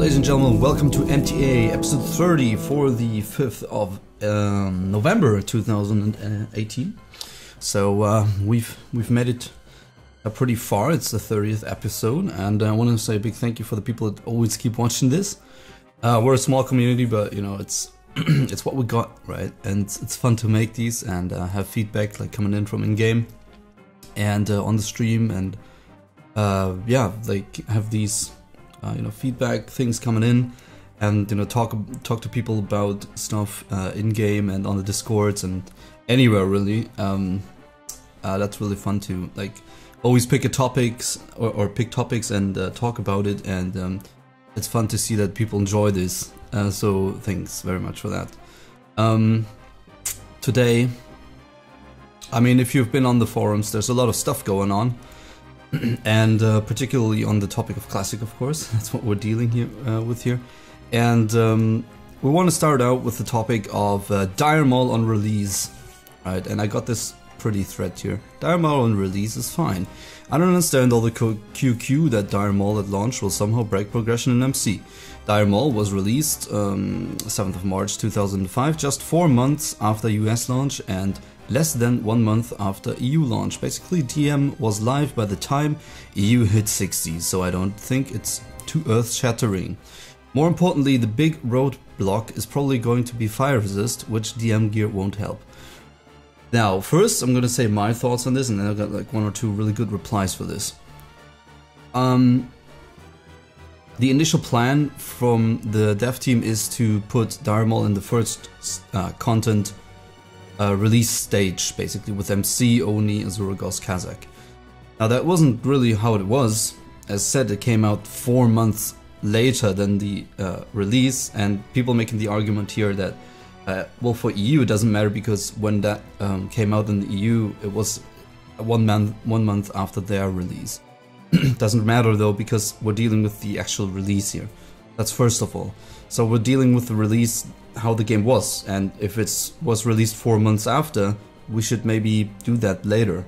Ladies and gentlemen, welcome to MTA episode 30 for the 5th of November 2018. So we've made it pretty far. It's the 30th episode, and I want to say a big thank you for the people that always keep watching this. We're a small community, but you know it's it's what we got, right? And it's fun to make these and have feedback like coming in from in-game and on the stream, and yeah, like have these you know, feedback things coming in, and you know, talk to people about stuff in game and on the Discords and anywhere really. That's really fun to like always pick a topics or pick topics and talk about it, and it's fun to see that people enjoy this. So thanks very much for that. Today, I mean, if you've been on the forums, there's a lot of stuff going on. And particularly on the topic of Classic, of course, that's what we're dealing with here. And we want to start out with the topic of Dire Maul on release, right? And I got this pretty thread here. Dire Maul on release is fine. I don't understand all the QQ that Dire Maul at launch will somehow break progression in MC. Dire Maul was released 7th of March 2005, just 4 months after US launch and less than 1 month after EU launch. Basically, DM was live by the time EU hit 60, so I don't think it's too earth-shattering. More importantly, the big roadblock is probably going to be fire resist, which DM gear won't help. Now, first I'm gonna say my thoughts on this, and then I've got like 1 or 2 really good replies for this. The initial plan from the dev team is to put Dire Maul in the first content release stage, basically with MC, Oni, Azura, Ghost, Kazakh. Now that wasn't really how it was. As said, it came out 4 months later than the release, and people making the argument here that well, for EU it doesn't matter because when that came out in the EU, it was 1 month after their release. Doesn't matter though, because we're dealing with the actual release here. That's first of all. So we're dealing with the release, how the game was, and if it was released 4 months after, we should maybe do that later.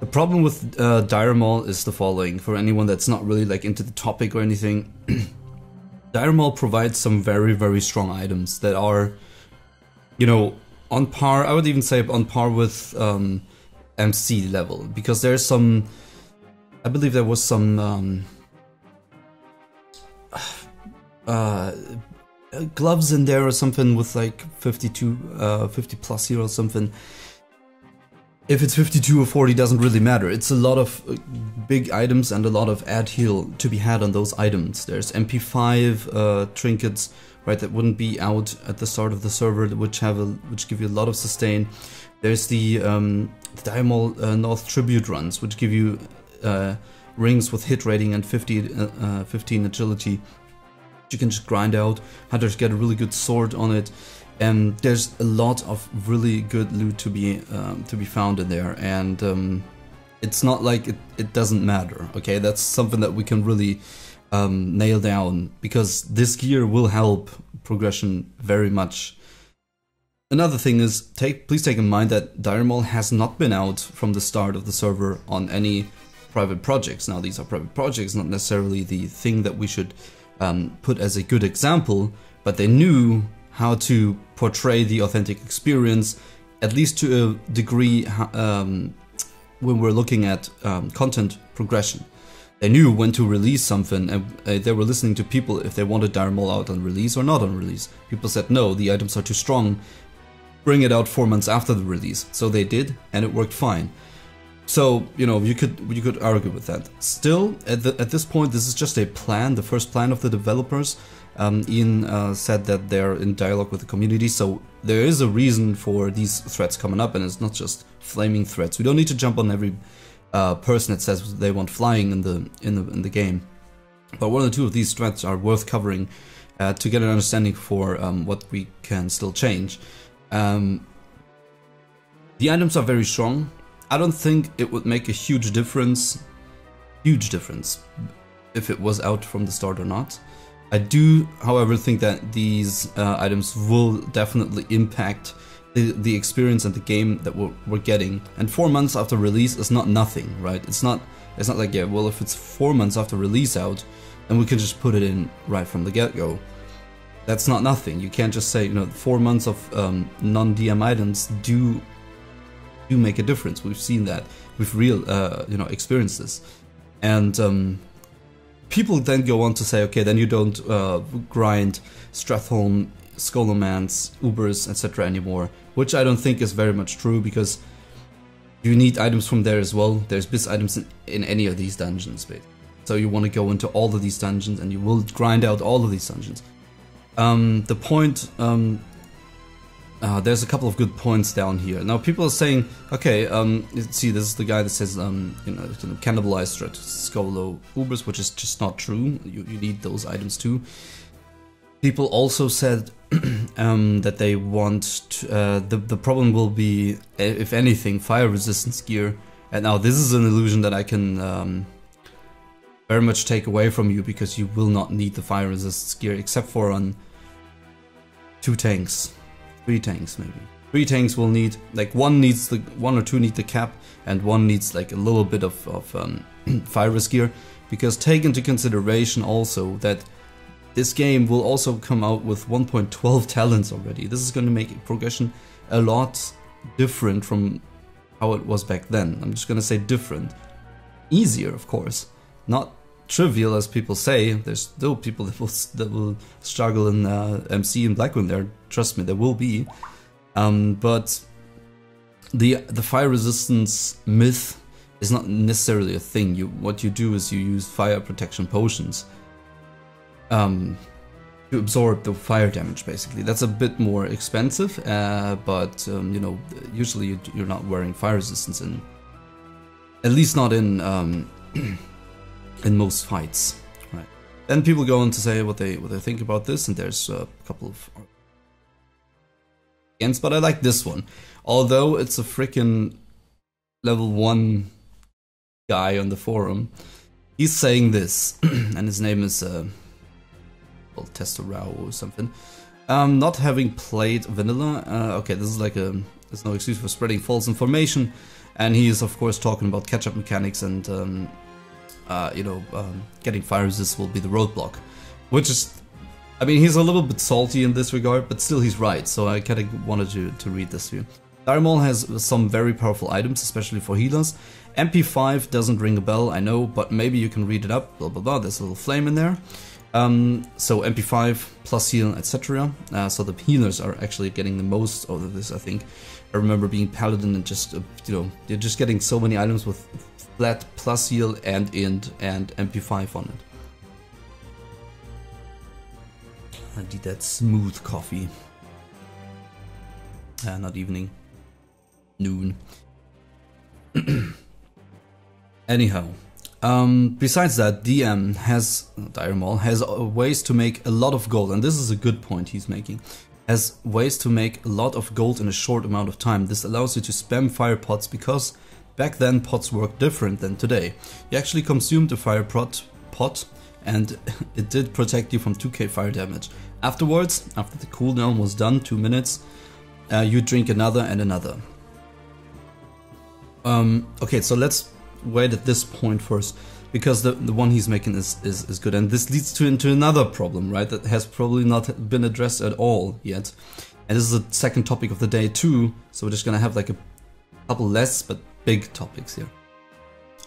The problem with Dire Maul is the following, for anyone that's not really like into the topic or anything. Dire Maul provides some very, very strong items that are, you know, on par, I would even say on par with MC level, because there's some, I believe there was some gloves in there or something with like 50 plus here or something. If it's 52 or 40 doesn't really matter. It's a lot of big items and a lot of add heal to be had on those items. There's MP5 trinkets, right, that wouldn't be out at the start of the server, which give you a lot of sustain. There's the Dire Maul North Tribute runs, which give you rings with hit rating and 15 agility. You can just grind out. Hunters get a really good sword on it, and there's a lot of really good loot to be found in there. And it's not like it doesn't matter. Okay, that's something that we can really nail down, because this gear will help progression very much. Another thing is, please take in mind that Dire Maul has not been out from the start of the server on any private projects. Now, these are private projects, not necessarily the thing that we should put as a good example, but they knew how to portray the authentic experience, at least to a degree, when we're looking at content progression. They knew when to release something, and they were listening to people if they wanted Dire Maul out on release or not on release. People said, no, the items are too strong, bring it out 4 months after the release. So they did, and it worked fine. So, you know, you could argue with that. Still, at this point, this is just a plan, the first plan of the developers. Ian said that they're in dialogue with the community, so there is a reason for these threats coming up, and it's not just flaming threats. We don't need to jump on every person that says they want flying in the game. But 1 or 2 of these threats are worth covering to get an understanding for what we can still change. The items are very strong. I don't think it would make a huge difference, if it was out from the start or not. I do, however, think that these items will definitely impact the experience and the game that we're getting. And 4 months after release is not nothing, right? It's not like, yeah, well, if it's 4 months after release out, and we can just put it in right from the get-go. That's not nothing. You can't just say, you know, 4 months of non-DM items do make a difference. We've seen that. We've you know, experienced this. And people then go on to say, okay, then you don't grind Stratholme, Scholomance, Ubers, etc. anymore, which I don't think is very much true, because you need items from there as well. There's bis items in any of these dungeons, basically. So you want to go into all of these dungeons, and you will grind out all of these dungeons. The point, there's a couple of good points down here. Now people are saying, okay, see, this is the guy that says, you know, cannibalize Strat, Skolo, Ubers, which is just not true. You need those items too. People also said that they want to, the problem will be, if anything, fire resistance gear. And now this is an illusion that I can very much take away from you, because you will not need the fire resistance gear except for on 2 tanks, 3 tanks maybe. 3 tanks will need, like, one or two need the cap, and one needs like a little bit of fire resist gear, because take into consideration also that this game will also come out with 1.12 talents already. This is going to make progression a lot different from how it was back then. I'm just going to say different. Easier, of course. Not trivial as people say. There's still people that will struggle in MC and Blackwing there. Trust me, there will be. But the fire resistance myth is not necessarily a thing. What you do is you use fire protection potions to absorb the fire damage, basically. That's a bit more expensive, but you know, usually you're not wearing fire resistance in, at least not in in most fights, right? Then people go on to say what they think about this, and there's a couple of against, but I like this one, although it's a freaking level 1 guy on the forum. He's saying this, and his name is Testorao or something. Not having played vanilla, okay, this is like there's no excuse for spreading false information, and he is of course talking about catch-up mechanics, and you know, getting fire resist will be the roadblock, which is, I mean, he's a little bit salty in this regard, but still he's right, so I kind of wanted to read this to you. Darrrowshire has some very powerful items, especially for healers. MP5 doesn't ring a bell, I know, but maybe you can read it up, blah blah blah, there's a little flame in there. So MP5 plus heal, etc. So the healers are actually getting the most out of this, I think. I remember being paladin and just, you know, you're just getting so many items with flat plus heal and int and MP5 on it. I need that smooth coffee. Not evening. Noon. Anyhow. Besides that, Darrrowshire has ways to make a lot of gold, and this is a good point he's making. Has ways to make a lot of gold in a short amount of time. This allows you to spam fire pots, because back then pots worked different than today. You actually consumed a fire pot, and it did protect you from 2k fire damage. Afterwards, after the cooldown was done, 2 minutes, you drink another and another. Okay, so let's wait at this point first, because the one he's making is good, and this leads into another problem, right, that has probably not been addressed at all yet, and this is the second topic of the day too, so we're just gonna have like a couple less but big topics here.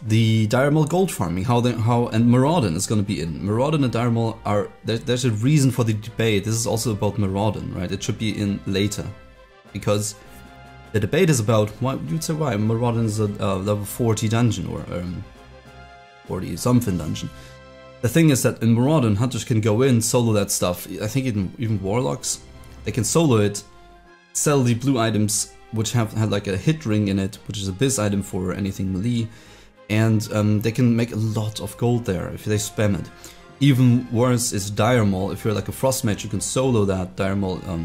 The Darrrowshire gold farming, how and Maraudon is gonna be in. Maraudon and Darrrowshire are, there's a reason for the debate. This is also about Maraudon, right? It should be in later, because the debate is about, why you'd say why Maraudon is a level 40 dungeon, or 40 something dungeon. The thing is that in Maraudon, hunters can go in, solo that stuff. I think even warlocks, they can solo it, sell the blue items which have like a hit ring in it, which is a bis item for anything melee, and they can make a lot of gold there if they spam it. Even worse is Darrrowshire. If you're like a frost mage, you can solo that Darrowshire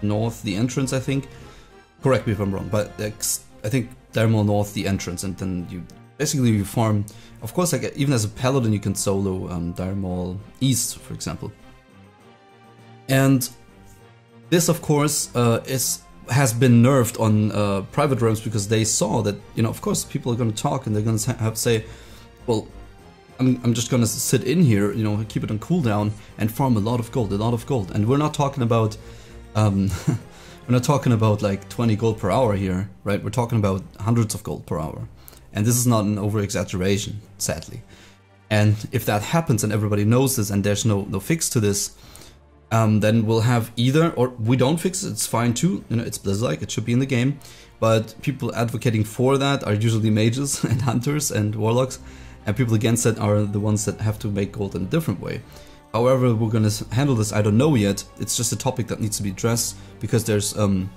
north, the entrance, I think. Correct me if I'm wrong, but I think Darrowshire north, the entrance, and then you basically farm. Of course, like even as a paladin, you can solo Darrowshire east, for example. And this, of course, has been nerfed on private realms, because they saw that, you know, of course, people are going to talk and they're going to say, well, I'm just gonna sit in here, you know, keep it on cooldown and farm a lot of gold, and we're not talking about we're not talking about like 20 gold per hour here, right? We're talking about hundreds of gold per hour, and this is not an over exaggeration, sadly. And if that happens and everybody knows this and there's no fix to this, then we'll have either, or we don't fix it, it's fine too, you know, it's Blizzard, it should be in the game, but people advocating for that are usually mages and hunters and warlocks, and people against that are the ones that have to make gold in a different way. However we're gonna handle this, I don't know yet. It's just a topic that needs to be addressed, because there's we'll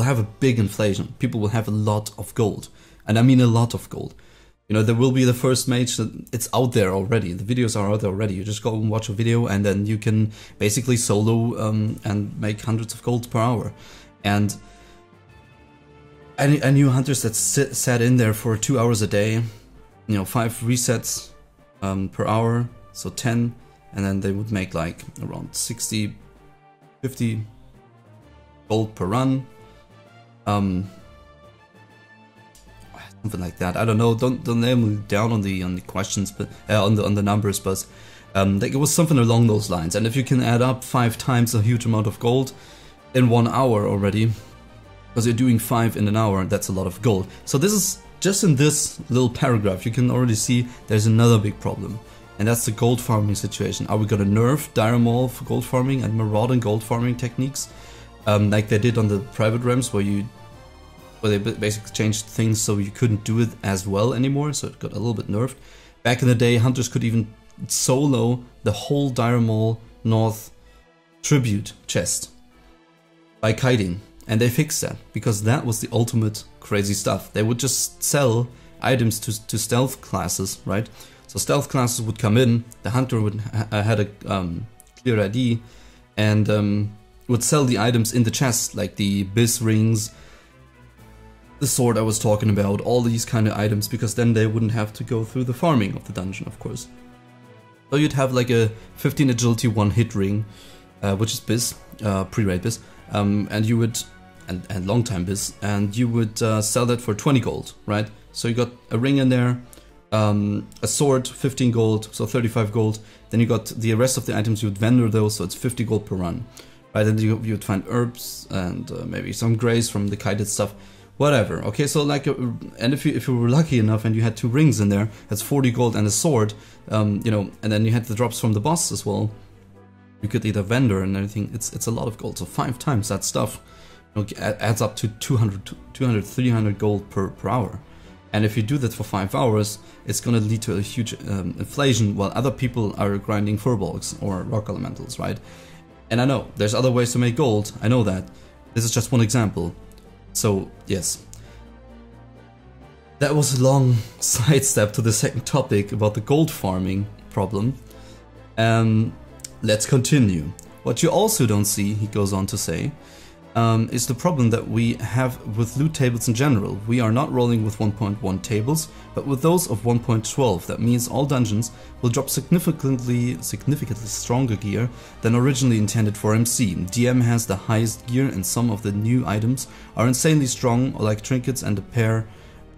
have a big inflation. People will have a lot of gold, and I mean a lot of gold. You know, there will be the first mage that it's out there already. The videos are out there already. You just go and watch a video, and then you can basically solo and make hundreds of gold per hour. And I knew hunters that sat in there for 2 hours a day, you know, 5 resets per hour, so 10, and then they would make like around 60, 50 gold per run. Something like that. I don't know. Don't nail me down on the questions, but on the numbers, but like it was something along those lines. And if you can add up 5 times a huge amount of gold in 1 hour already, because you're doing 5 in an hour, that's a lot of gold. So this is just in this little paragraph. You can already see there's another big problem, and that's the gold farming situation. Are we gonna nerf Maul for gold farming and marauding gold farming techniques, like they did on the private realms, where they basically changed things so you couldn't do it as well anymore, so it got a little bit nerfed. Back in the day, hunters could even solo the whole Maul North tribute chest by kiting, and they fixed that, because that was the ultimate crazy stuff. They would just sell items to stealth classes, right? So stealth classes would come in, the hunter would had a clear ID, and would sell the items in the chest, like the Biz rings, the sword I was talking about, all these kind of items, because then they wouldn't have to go through the farming of the dungeon, of course. So you'd have like a 15 agility 1 hit ring, which is Biz, pre-raid Biz, and you would, and long time Biz, and you would sell that for 20 gold, right? So you got a ring in there, a sword, 15 gold, so 35 gold. Then you got the rest of the items, you would vendor those, so it's 50 gold per run, right? And you would find herbs and maybe some grays from the kited stuff. Whatever. Okay, so like, and if you were lucky enough and you had 2 rings in there, that's 40 gold and a sword, you know, and then you had the drops from the boss as well. You could either vendor and everything. It's a lot of gold. So 5 times that stuff, you know, adds up to 200, 300 gold per hour. And if you do that for 5 hours, it's gonna lead to a huge inflation, while other people are grinding furbolgs or rock elementals, right? And I know there's other ways to make gold. I know that. This is just one example. So, yes, that was a long sidestep to the second topic about the gold farming problem. Let's continue. What you also don't see, he goes on to say, is the problem that we have with loot tables in general. We are not rolling with 1.1 tables, but with those of 1.12. That means all dungeons will drop significantly stronger gear than originally intended for MC. DM has the highest gear, and some of the new items are insanely strong, like trinkets and a pair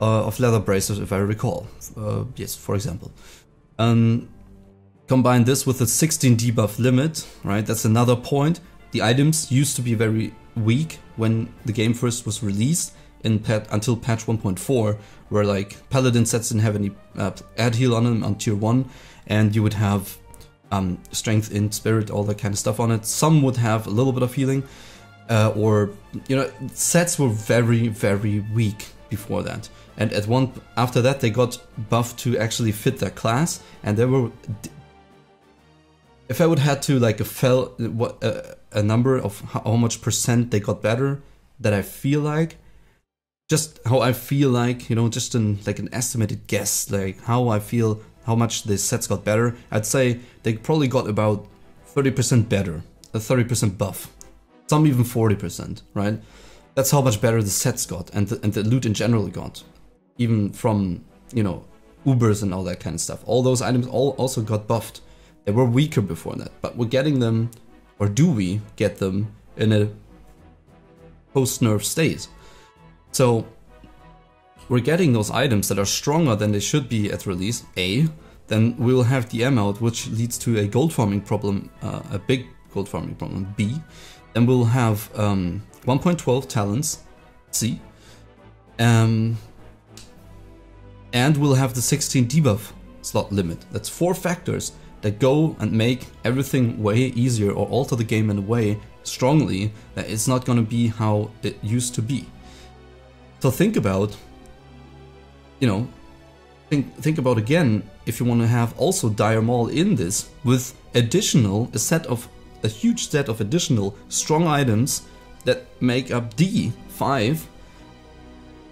of leather bracers, if I recall. Yes, for example. Combine this with the 16 debuff limit, right? That's another point. The items used to be very weak when the game first was released until patch 1.4, where like Paladin sets didn't have any add heal on them on tier 1, and you would have strength in spirit, all that kind of stuff on it. Some would have a little bit of healing, or you know, sets were very, very weak before that. And after that they got buffed to actually fit their class, and they were. If I would have to like a number of how much percent they got better, that I feel like, just how I feel like, you know, just like an estimated guess, like how I feel, how much the sets got better, I'd say they probably got about 30% better, a 30% buff, some even 40%, right? That's how much better the sets got, and the loot in general got, even from, you know, Ubers and all that kind of stuff. All those items also got buffed. They were weaker before that, but we're getting them, or do we get them, in a post-nerf state? So we're getting those items that are stronger than they should be at release, A, then we will have DM out, which leads to a gold farming problem, a big gold farming problem, B. Then we'll have 1.12 talents, C. And we'll have the 16 debuff slot limit. That's 4 factors that go and make everything way easier or alter the game in a way strongly that it's not going to be how it used to be. So think about, you know, think about again if you want to have also Dire Maul in this with additional a huge set of additional strong items that make up D 5,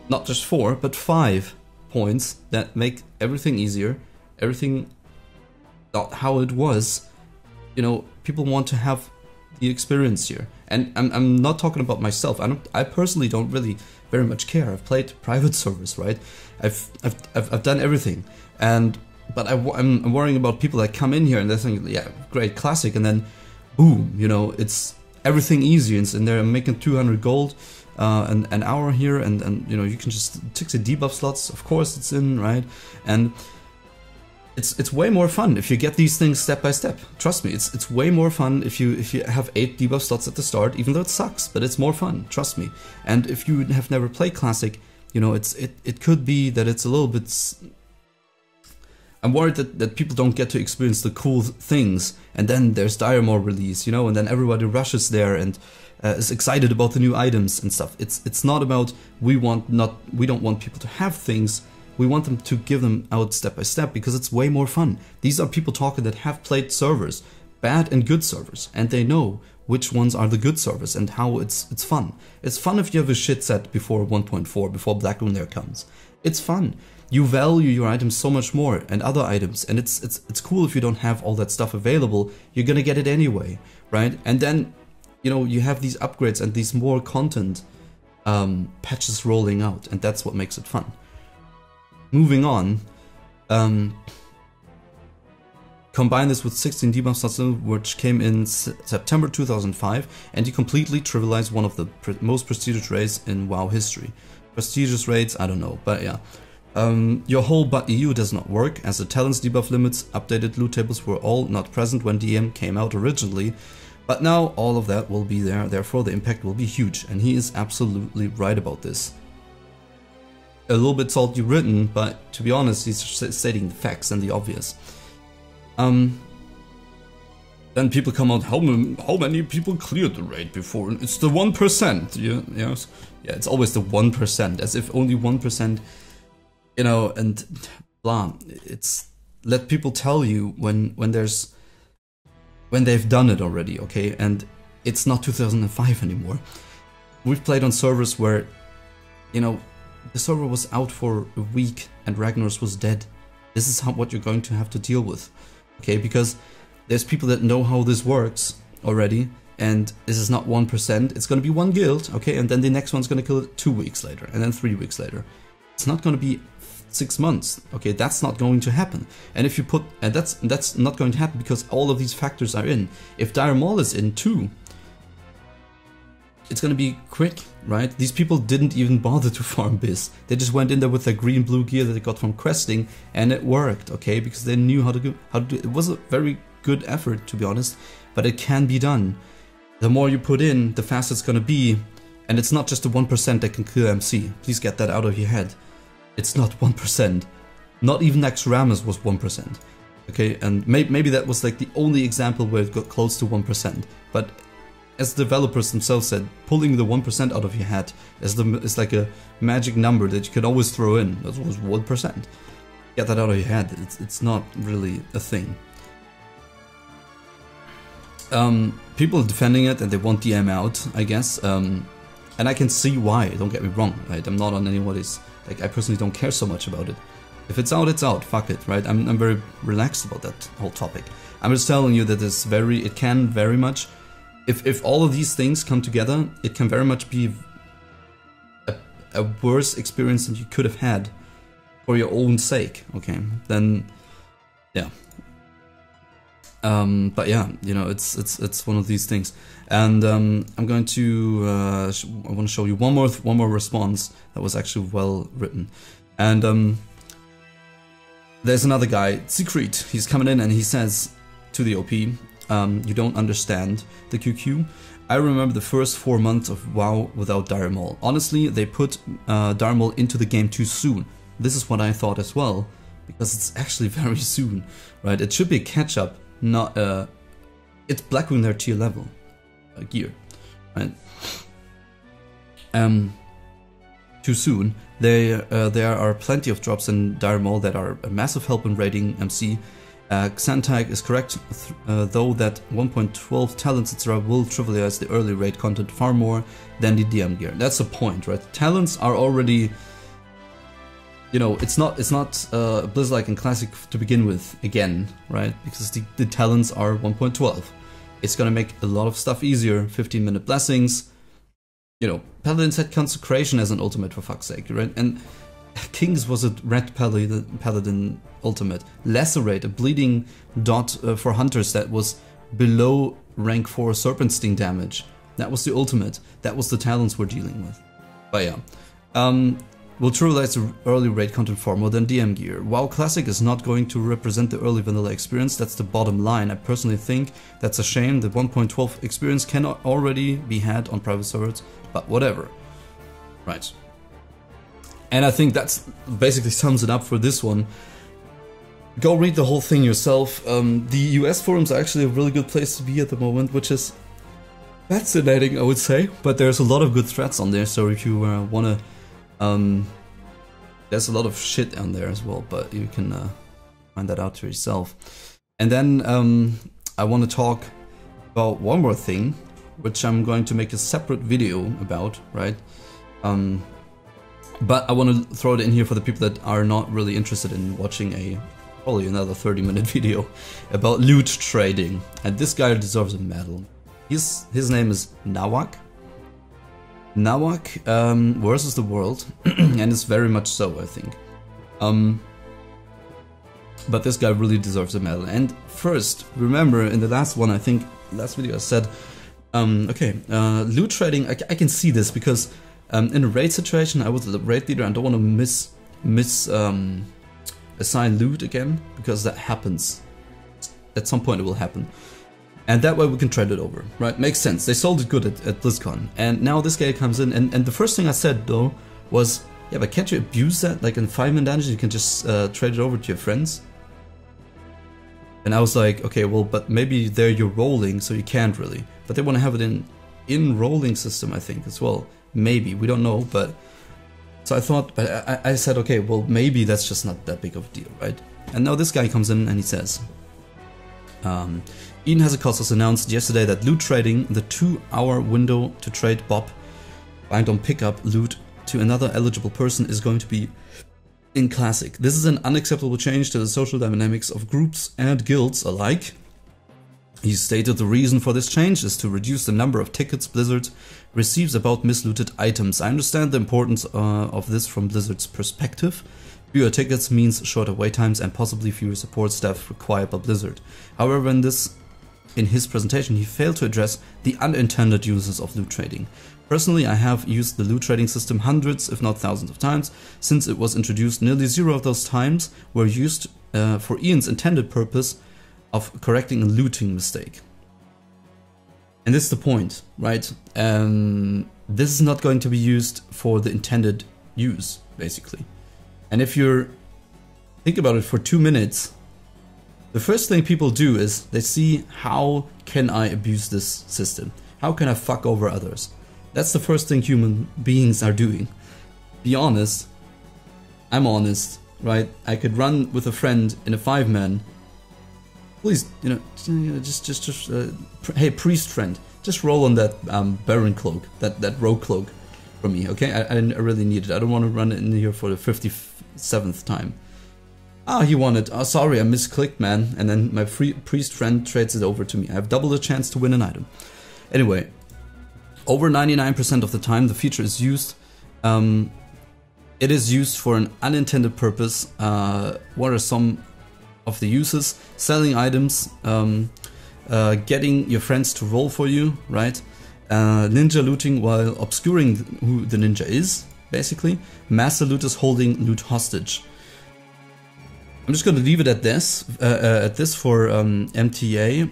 not just 4 but 5 points that make everything easier, everything not how it was. You know, people want to have the experience here, and I'm not talking about myself. I personally don't really very much care. I've played private servers, right? I've done everything, but I'm worrying about people that come in here and they think, yeah, great, classic, and then boom, you know, it's everything easy, and they're making 200 gold an hour here, and you know, you can just tick the debuff slots. Of course, it's in, right? And it's way more fun if you get these things step by step. Trust me, it's way more fun if you have 8 debuff slots at the start, even though it sucks, but it's more fun, trust me. And if you have never played Classic, you know, it could be that it's a little bit... I'm worried that people don't get to experience the cool things, and then there's Dire Maul release, you know, and then everybody rushes there and is excited about the new items and stuff. It's not about we don't want people to have things. We want them to give them out step by step because it's way more fun. These are people talking that have played servers, bad and good servers, and they know which ones are the good servers and how it's fun. It's fun if you have a shit set before 1.4, before Black Lunar comes. It's fun. You value your items so much more and other items, and it's cool if you don't have all that stuff available. You're gonna get it anyway, right? And then, you know, you have these upgrades and these more content patches rolling out, and that's what makes it fun. Moving on, combine this with 16 debuff slots, which came in September 2005, and you completely trivialize one of the most prestigious raids in WoW history. Prestigious raids, I don't know, but yeah. Your whole .eu does not work, as the talents debuff limits, updated loot tables were all not present when DM came out originally, but now all of that will be there, therefore the impact will be huge, and he is absolutely right about this. A little bit salty written, but to be honest, he's stating the facts and the obvious. Then people come out, how many people cleared the raid before? It's the 1%. Yes, yeah, it's always the 1%, as if only 1%, you know, and blah. It's, let people tell you when they've done it already, okay? And it's not 2005 anymore. We've played on servers where, you know, the server was out for a week and Ragnaros was dead. This is what you're going to have to deal with, okay? Because there's people that know how this works already, and this is not 1%. It's going to be one guild, okay? And then the next one's going to kill it 2 weeks later, and then 3 weeks later. It's not going to be 6 months, okay? That's not going to happen. And if you put, and that's not going to happen because all of these factors are in. If Dire Maul is in too, it's gonna be quick, right? These people didn't even bother to farm Biz. They just went in there with their green-blue gear that they got from questing, and it worked, okay? Because they knew how to do it. It was a very good effort, to be honest, but it can be done. The more you put in, the faster it's gonna be, and it's not just the 1% that can kill MC. Please get that out of your head. It's not 1%. Not even Naxxramas was 1%, okay? And maybe that was like the only example where it got close to 1%, but as the developers themselves said, pulling the 1% out of your hat is like a magic number that you can always throw in. That was 1%. Get that out of your head. It's not really a thing. People are defending it and they want DM out, I guess. And I can see why, don't get me wrong, right? I'm not on anybody's, like, I personally don't care so much about it. If it's out, it's out, fuck it, right? I'm very relaxed about that whole topic. I'm just telling you that it can very much, if all of these things come together, it can very much be a worse experience than you could have had for your own sake, okay? Then, yeah. But yeah, you know, it's one of these things. And I'm going to I want to show you one more response that was actually well written. And there's another guy, Secret. He's coming in and he says to the OP, you don't understand the QQ. I remember the first 4 months of WoW without Maul. Honestly, they put Maul into the game too soon. This is what I thought as well, because it's actually very soon, right? It should be a catch-up, not it's blacking their tier level gear, right? Too soon. There are plenty of drops in Maul that are a massive help in raiding MC. Xantag is correct, though that 1.12 talents etc. will trivialize the early raid content far more than the DM gear. That's the point, right? Talents are already, you know, it's not Blizz-like and Classic to begin with again, right? Because the talents are 1.12. It's gonna make a lot of stuff easier. 15-minute blessings. You know, Paladins had Consecration as an ultimate, for fuck's sake, right? And Kings was a red Paladin ultimate. Lacerate, a bleeding dot for hunters that was below rank 4 Serpent Sting damage. That was the ultimate. That was the talents we're dealing with. But yeah. Will trivialize the early raid content far more than DM gear. WoW Classic is not going to represent the early vanilla experience, that's the bottom line. I personally think that's a shame. The 1.12 experience cannot already be had on private servers, but whatever. Right. And I think that's basically sums it up for this one. Go read the whole thing yourself. The US forums are actually a really good place to be at the moment, which is fascinating, I would say. But there's a lot of good threads on there, so if you wanna... there's a lot of shit on there as well, but you can find that out for yourself. And then I want to talk about one more thing, which I'm going to make a separate video about, right? But I want to throw it in here for the people that are not really interested in watching probably another 30-minute video about loot trading. And this guy deserves a medal. His name is Nawak. Nawak versus the world, and it's very much so, I think. But this guy really deserves a medal. And first, remember in the last one, I think, last video I said, okay, loot trading, I can see this because in a raid situation, I was the raid leader and I don't want to assign loot again, because that happens. At some point it will happen. And that way we can trade it over, right? Makes sense. They sold it good at BlizzCon. And now this guy comes in, and the first thing I said, though, was, yeah, but can't you abuse that? Like in 5-man dungeons, you can just trade it over to your friends? And I was like, okay, well, but maybe there you're rolling, so you can't really. But they want to have it in rolling system, I think, as well. Maybe, we don't know, but... So I thought, but I said, okay, well, maybe that's just not that big of a deal, right? And now this guy comes in and he says... Eden has announced yesterday that loot trading, the 2-hour window to trade Bob, bind on pickup loot to another eligible person, is going to be in Classic. This is an unacceptable change to the social dynamics of groups and guilds alike. He stated the reason for this change is to reduce the number of tickets Blizzard receives about mislooted items. I understand the importance of this from Blizzard's perspective. Fewer tickets means shorter wait times and possibly fewer support staff required by Blizzard. However, in his presentation, he failed to address the unintended uses of loot trading. Personally, I have used the loot trading system hundreds, if not thousands of times. Since it was introduced, nearly 0 of those times were used for Ian's intended purpose of correcting a looting mistake. And this is the point, right? This is not going to be used for the intended use, basically. And if you think about it for 2 minutes, the first thing people do is they see, how can I abuse this system? How can I fuck over others? That's the first thing human beings are doing. Be honest. I'm honest, right? I could run with a friend in a 5-man. Please, you know, just hey, priest friend, just roll on that Baron cloak, that rogue cloak for me, okay? I really need it. I don't want to run it in here for the 57th time. Ah, he won it. Oh, sorry, I misclicked, man. And then my priest friend trades it over to me. I have double the chance to win an item. Anyway, over 99% of the time the feature is used. It is used for an unintended purpose. What are some of the uses, selling items, getting your friends to roll for you, right? Ninja looting while obscuring who the ninja is, basically. Master looters holding loot hostage. I'm just going to leave it at this for MTA.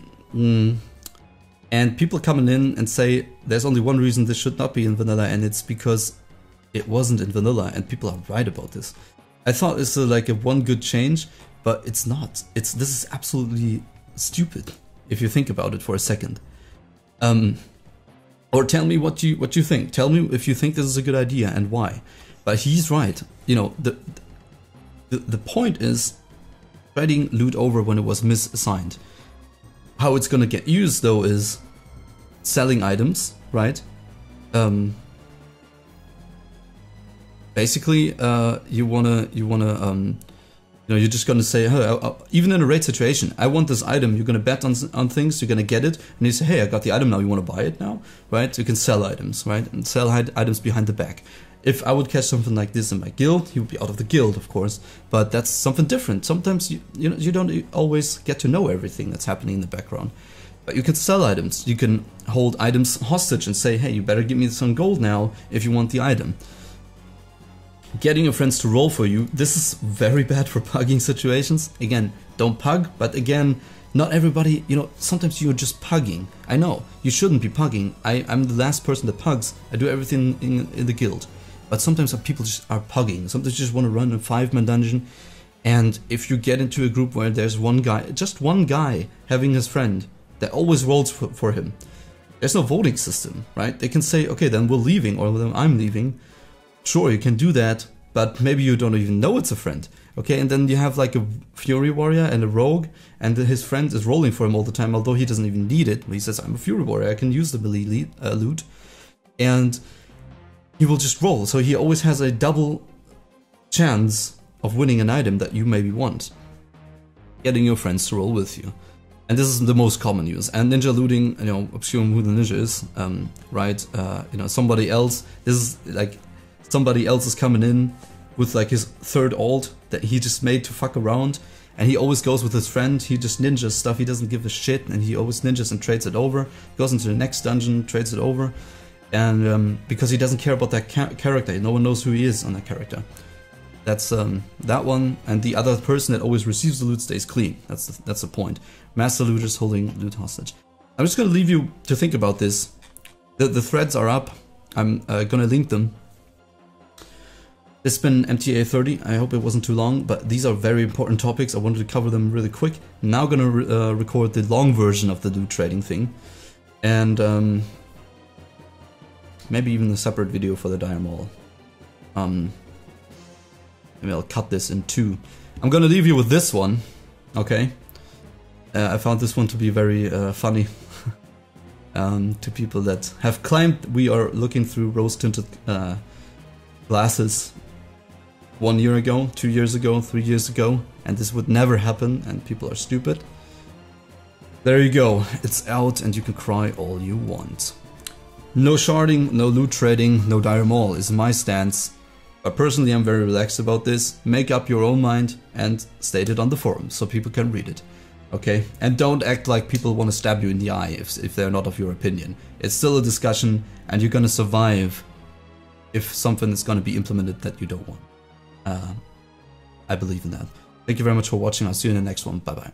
And people coming in and say there's only one reason this should not be in vanilla, and it's because it wasn't in vanilla, and people are right about this. I thought it's like a one good change, but it's not. This is absolutely stupid if you think about it for a second. Or tell me what you think. Tell me if you think this is a good idea and why. But he's right. You know, the point is spreading loot over when it was misassigned. How it's gonna get used though is selling items, right? Basically, you're just gonna say, hey, even in a raid situation, I want this item. You're gonna bet on things. You're gonna get it, and you say, hey, I got the item now. You want to buy it now, right? You can sell items, right? And sell items behind the back. If I would catch something like this in my guild, he would be out of the guild, of course. But that's something different. Sometimes you don't always get to know everything that's happening in the background. But you can sell items. You can hold items hostage and say, hey, you better give me some gold now if you want the item. Getting your friends to roll for you. This is very bad for pugging situations. Again, don't pug, but again, not everybody, sometimes you're just pugging. I know, you shouldn't be pugging. I'm the last person that pugs. I do everything in the guild. But sometimes people just are pugging. Sometimes you just want to run a 5-man dungeon. And if you get into a group where there's one guy, just one guy having his friend that always rolls for him, there's no voting system, right? They can say, okay, then we're leaving, or then I'm leaving. Sure, you can do that, but maybe you don't even know it's a friend. Okay, and then you have like a Fury Warrior and a Rogue, and his friend is rolling for him all the time, although he doesn't even need it. He says, I'm a Fury Warrior, I can use the melee loot. And he will just roll, so he always has a double chance of winning an item that you maybe want. Getting your friends to roll with you. And this is the most common use. And ninja looting, obscuring who the ninja is, right? Somebody else, this is like, somebody else is coming in with like his third ult that he just made to fuck around, and he always goes with his friend. He just ninjas stuff, he doesn't give a shit, and he always ninjas and trades it over, goes into the next dungeon, trades it over, and because he doesn't care about that character, no one knows who he is on that character. That's that one, and the other person that always receives the loot stays clean. That's the point. Master looters holding loot hostage. I'm just gonna leave you to think about this. The threads are up. I'm gonna link them. It's been MTA 30, I hope it wasn't too long, but these are very important topics. I wanted to cover them really quick. I'm now gonna record the long version of the loot trading thing. And maybe even a separate video for the Dire Maul. Maybe I'll cut this in two. I'm gonna leave you with this one, okay? I found this one to be very funny. To people that have claimed we are looking through rose-tinted glasses 1 year ago, 2 years ago, 3 years ago, and this would never happen, and people are stupid. There you go, it's out and you can cry all you want. No sharding, no loot trading, no Dire Maul is my stance, but personally I'm very relaxed about this. Make up your own mind and state it on the forum so people can read it. Okay? And don't act like people want to stab you in the eye if they're not of your opinion. It's still a discussion, and you're gonna survive if something is gonna be implemented that you don't want. I believe in that. Thank you very much for watching. I'll see you in the next one. Bye bye.